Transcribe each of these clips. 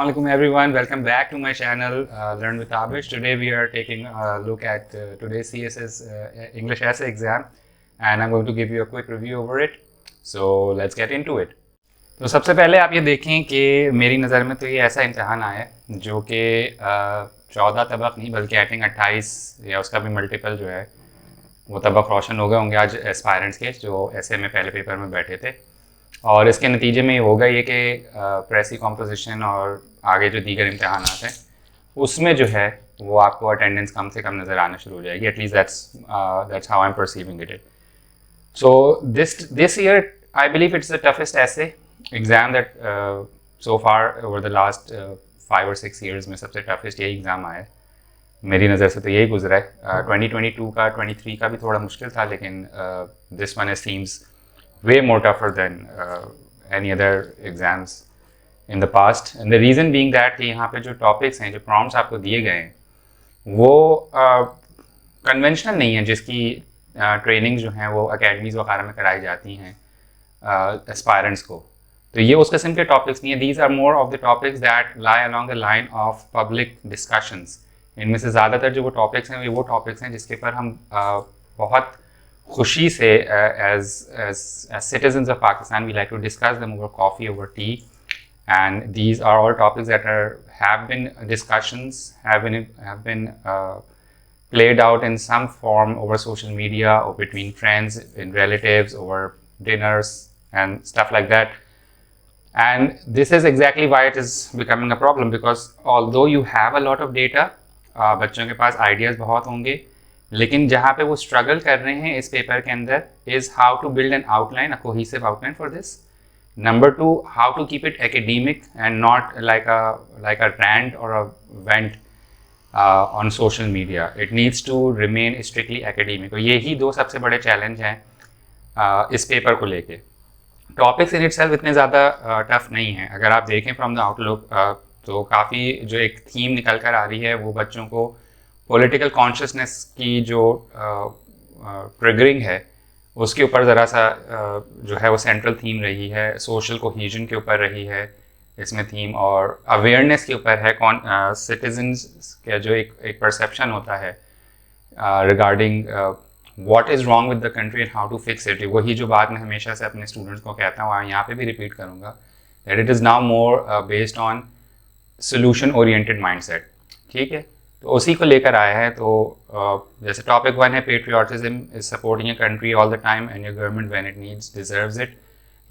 Assalamualaikum everyone, welcome back to my channel Learn with Abish. Today we are taking a look at today's CSS English essay exam and I'm going to give you a quick review over it. So let's get into it. तो सबसे पहले आप ये देखें कि मेरी नज़र में तो ये ऐसा इम्तहान आया है जो कि 14 तबक नहीं बल्कि आई थिंक 28 या उसका भी मल्टीपल जो है वो तबक रोशन हो गए होंगे आज एस्पायरेंट्स के जो ऐसे में पहले पेपर में बैठे थे। और इसके नतीजे में ये होगा ये कि प्रेसी कॉम्पोजिशन और आगे जो दीगर इम्तहान हैं उसमें जो है वो आपको अटेंडेंस कम से कम नज़र आना शुरू हो जाएगी। At least that's how I am perceiving it. So this year I believe it's the toughest essay exam that so far over the last 5 और 6 ईयर्स में सबसे टफेस्ट यही एग्ज़ाम आया है मेरी नज़र से, तो यही गुजरा है। 2022 का 23 का भी थोड़ा मुश्किल था, लेकिन this one seems way more tougher than any other exams in the past, and the reason being that कि यहाँ पे जो topics हैं, जो prompts आपको दिए गए हैं वो conventional नहीं है जिसकी ट्रेनिंग जो हैं वो academies वगैरह में कराई जाती हैं aspirants को। तो ये उस किस्म के topics नहीं है। These are more of the topics that lie along the line of public discussions। इनमें से ज़्यादातर जो वो topics हैं वो topics हैं जिसके पर हम बहुत खुशी से as citizens of Pakistan we like to discuss them over coffee, over tea, and these are all topics that have been discussions, have been played out in some form over social media or between friends and relatives over dinners and stuff like that. And this is exactly why it is becoming a problem, because although you have a lot of data, बच्चों के पास ideas बहुत होंगे, लेकिन जहाँ पे वो struggle कर रहे हैं इस पेपर के अंदर is how to build an outline, a cohesive outline for this. Number 2, how to keep it academic and not like a rant or a vent on social media. It needs to remain strictly academic. और यही दो सबसे बड़े challenge हैं इस paper को लेके। Topics in itself इतने ज़्यादा टफ नहीं हैं। अगर आप देखें फ्रॉम द आउटलुक तो काफ़ी जो एक थीम निकल कर आ रही है वो बच्चों को पॉलिटिकल कॉन्शियसनेस की जो ट्रिगरिंग है उसके ऊपर ज़रा सा जो है वो सेंट्रल थीम रही है। सोशल कोहेजन के ऊपर रही है इसमें थीम, और अवेयरनेस के ऊपर है। सिटीजन्स का जो एक परसेप्शन होता है regarding what is wrong with the country and how to fix it. वही जो बात मैं हमेशा से अपने स्टूडेंट्स को कहता हूँ, यहाँ पे भी रिपीट करूँगा, that it is now more based on solution oriented mindset. ठीक है, तो उसी को लेकर आया है। तो जैसे टॉपिक 1 है patriotism is supporting your country all the time and your government when it needs deserves it.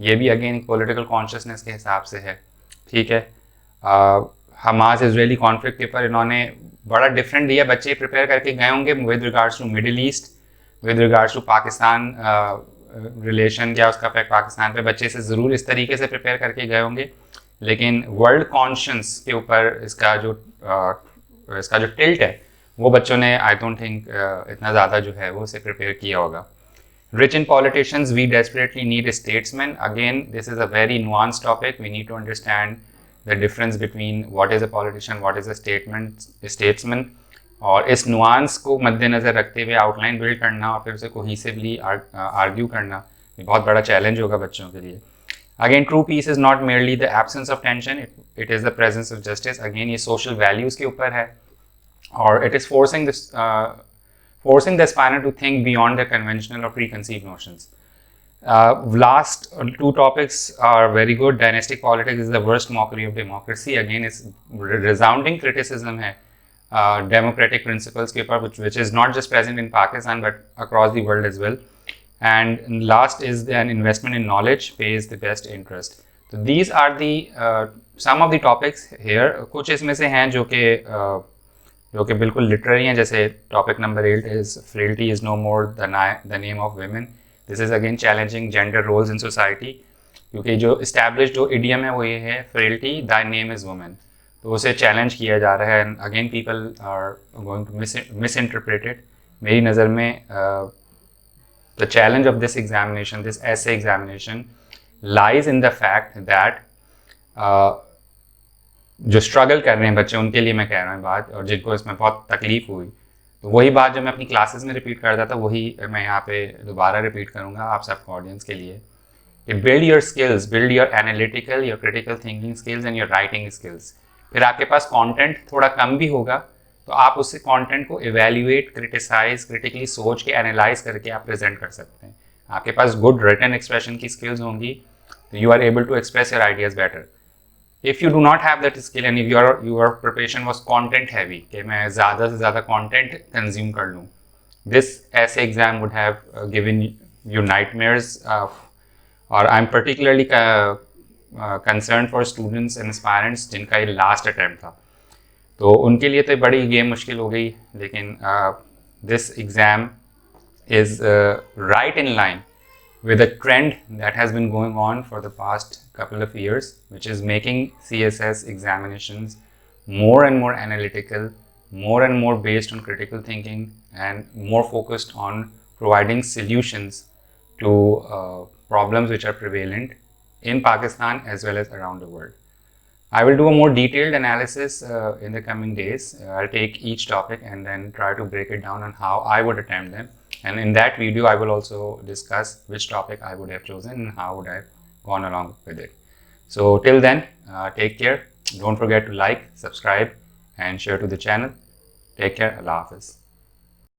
ये भी अगेन एक पॉलिटिकल कॉन्शियसनेस के हिसाब से है। ठीक है, हमास इजरायली कॉन्फ्लिक्ट के ऊपर इन्होंने बड़ा डिफरेंट दिया। बच्चे प्रिपेयर करके गए होंगे with regards to Middle East, with regards to Pakistan relation, क्या उसका इफेक्ट पाकिस्तान पे, बच्चे से ज़रूर इस तरीके से प्रिपेयर करके गए होंगे। लेकिन वर्ल्ड कॉन्शियस के ऊपर इसका जो टिल्ट है वो बच्चों ने आई डोंट थिंक इतना ज़्यादा जो है वो उसे प्रिपेयर किया होगा। Rich in politicians we desperately need statesman. Again this is a very nuance topic. We need to understand the difference between what is a politician, what is a statesman, और इस नुआंस को मद्देनज़र रखते हुए outline build करना और फिर उसे कोहेसिवली आर्ग्यू करना ये बहुत बड़ा चैलेंज होगा बच्चों के लिए। Again true peace is not merely the absence of tension, it is the presence of justice. Again ये सोशल वैल्यूज़ के ऊपर है और it is forcing the aspirant to think beyond the conventional और preconceived notions. Last 2 topics are very good. Dynastic politics is the worst mockery of democracy. Again, it's resounding criticism है democratic principles के ऊपर, which is not just present in Pakistan but across the world as well. And last is an investment in knowledge pays the best interest. So these are the some of the topics here. कुछ इसमें से हैं जो कि बिल्कुल literary हैं। जैसे topic number 8 is frailty is no more the name of women. This is again challenging gender roles in society, क्योंकि जो established जो idiom है वो ये है frailty thy name is woman, तो उसे चैलेंज किया जा रहा है। Again people are going to misinterpret it. मेरी नज़र में the challenge of this examination, this essay examination, lies in the fact that जो स्ट्रगल कर रहे हैं बच्चे उनके लिए मैं कह रहा हूँ बात, और जिनको इसमें बहुत तकलीफ हुई, तो वही बात जो मैं अपनी क्लासेस में रिपीट करता था वही मैं यहाँ पे दोबारा रिपीट करूँगा आप सबको ऑडियंस के लिए कि build your skills, build your analytical, your critical thinking skills and your writing skills. फिर आपके पास कंटेंट थोड़ा कम भी होगा तो आप उससे कंटेंट को इवेल्युएट, क्रिटिसाइज, क्रिटिकली सोच के एनालाइज करके आप प्रेजेंट कर सकते हैं. आपके पास गुड रिटन एक्सप्रेशन की स्किल्स होंगी तो you are able to express your ideas better. If you do not have that skill and if your preparation was content heavy, कि मैं ज़्यादा से ज़्यादा content consume कर लूँ, this essay exam would have given you nightmares. और I'm particularly concerned for students and aspirants जिनका ये last attempt था, तो उनके लिए तो बड़ी गेम मुश्किल हो गई. लेकिन this exam is right in line with a trend that has been going on for the past couple of years, which is making CSS examinations more and more analytical, more and more based on critical thinking, and more focused on providing solutions to problems which are prevalent in Pakistan as well as around the world. I will do a more detailed analysis in the coming days. I'll take each topic and then try to break it down on how I would attempt them. And in that video, I will also discuss which topic I would have chosen and how would I have gone along with it. So till then, take care. Don't forget to like, subscribe and share to the channel. Take care. Allah Hafiz.